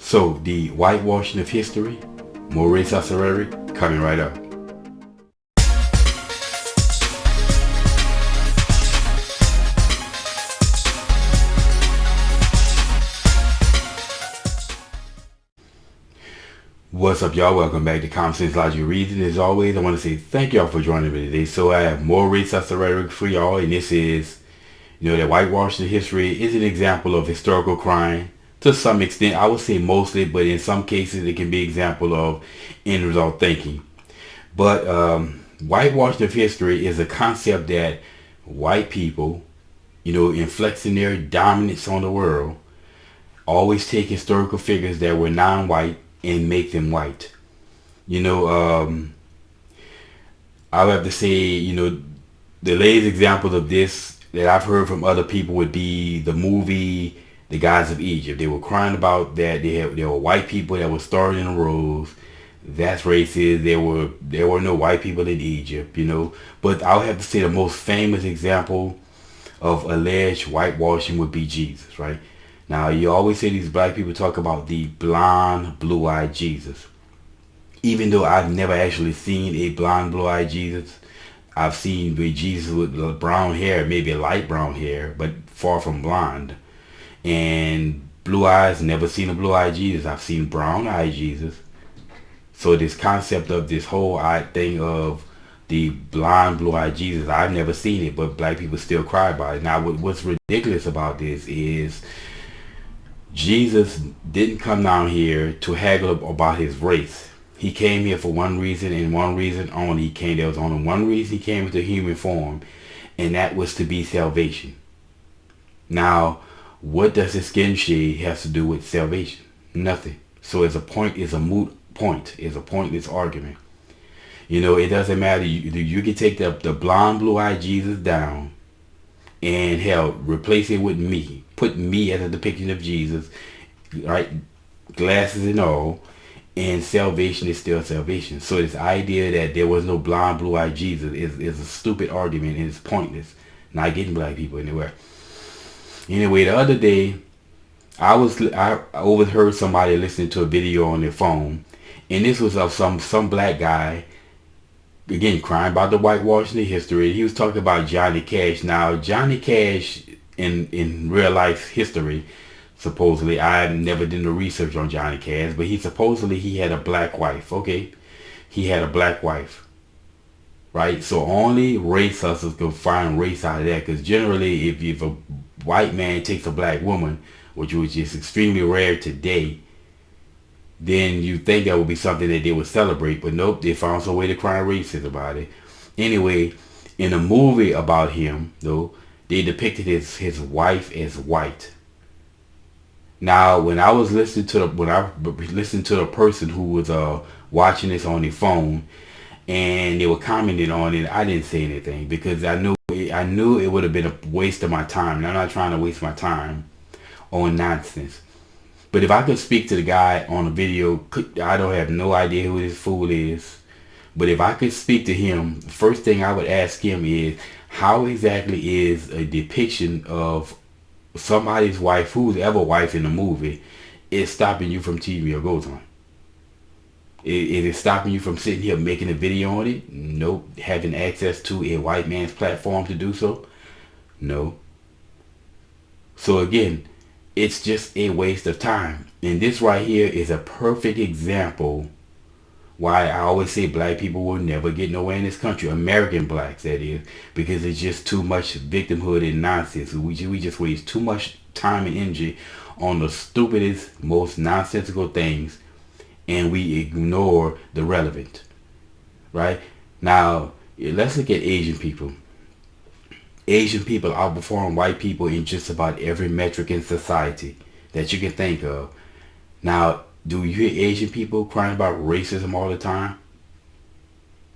So, the whitewashing of history, more racist rhetoric, coming right up. What's up, y'all? Welcome back to Common Sense Logic Reason. As always, I want to say thank y'all for joining me today. So I have more racist rhetoric for y'all, and this is, that whitewashing history is an example of historical crime. To some extent, I would say mostly, but in some cases it can be an example of end result thinking. But whitewashing of history is a concept that white people, inflecting their dominance on the world, always take historical figures that were non-white and make them white. I would have to say, the latest example of this that I've heard from other people would be the movie The Gods of Egypt. They were crying about that there were white people that were starred in the roles. That's racist. There were no white people in Egypt, But I would have to say the most famous example of alleged whitewashing would be Jesus, right? Now, you always say these black people talk about the blonde, blue-eyed Jesus. Even though I've never actually seen a blonde, blue-eyed Jesus, I've seen Jesus with brown hair, maybe light brown hair, but far from blonde. And blue eyes, never seen a blue-eyed Jesus. I've seen brown-eyed Jesus. So this concept of this whole thing of the blonde, blue-eyed Jesus, I've never seen it, but black people still cry about it. Now, what's ridiculous about this is Jesus didn't come down here to haggle about his race. He came here for one reason and one reason only. There was only one reason he came into human form, and that was to be salvation. Now, what does his skin shade have to do with salvation? Nothing. So it's a moot point. It's a pointless argument. It doesn't matter. You can take the blonde, blue-eyed Jesus down and hell, replace it with me. Put me as a depiction of Jesus, right? Glasses and all. And salvation is still salvation. So this idea that there was no blonde, blue-eyed Jesus is a stupid argument and it's pointless. Not getting black people anywhere. Anyway, the other day, I overheard somebody listening to a video on their phone, and this was of some black guy, again, crying about the whitewashing of history. He was talking about Johnny Cash. Now, Johnny Cash, in real life history, supposedly, I never did no research on Johnny Cash, but he had a black wife. Okay, he had a black wife, right? So only race hustlers can find race out of that, because generally, if a white man takes a black woman, which is extremely rare today, then you think that would be something that they would celebrate. But nope, they found some way to cry racist about it. Anyway, in a movie about him, though, they depicted his wife as white. Now, when I listened to the person who was watching this on their phone, and they were commenting on it, I didn't say anything because I knew it would have been a waste of my time. And I'm not trying to waste my time on nonsense. But if I could speak to the guy on the video, I don't have no idea who this fool is. But if I could speak to him, the first thing I would ask him is, how exactly is a depiction of somebody's wife, who's ever wife in the movie, is stopping you from TV or goes on? Is it stopping you from sitting here making a video on it? Nope. Having access to a white man's platform to do so? No. So again, it's just a waste of time. And this right here is a perfect example why I always say black people will never get nowhere in this country. American blacks, that is. Because it's just too much victimhood and nonsense. We just waste too much time and energy on the stupidest, most nonsensical things, and we ignore the relevant. Right? Now, let's look at Asian people. Asian people outperform white people in just about every metric in society that you can think of. Now, do you hear Asian people crying about racism all the time?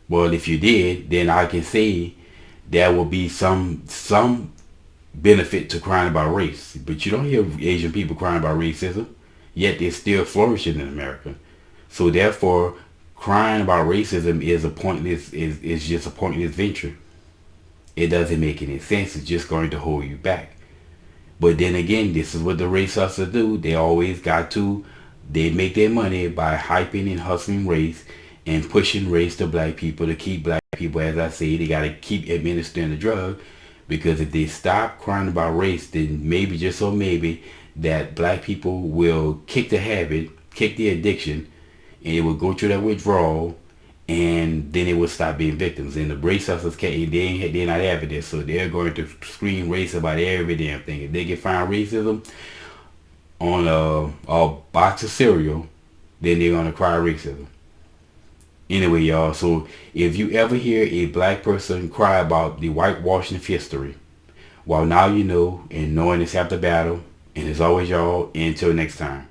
Well, if you did, then I can say there will be some benefit to crying about race. But you don't hear Asian people crying about racism, yet they're still flourishing in America. So therefore, crying about racism is just a pointless venture. It doesn't make any sense. It's just going to hold you back. But then again, this is what the race hustlers do. They always got to They make their money by hyping and hustling race and pushing race to black people to keep black people, as I say, they got to keep administering the drug. Because if they stop crying about race, then maybe, just so maybe, that black people will kick the habit, kick the addiction, and it will go through that withdrawal, and then it will stop being victims. And the race hustlers can't, they're not having this, so they're going to scream race about every damn thing. If they can find racism on a box of cereal, then they're gonna cry racism. Anyway, y'all, so if you ever hear a black person cry about the whitewashing of history, well, now you know, and knowing it's half the battle. And as always, y'all, until next time.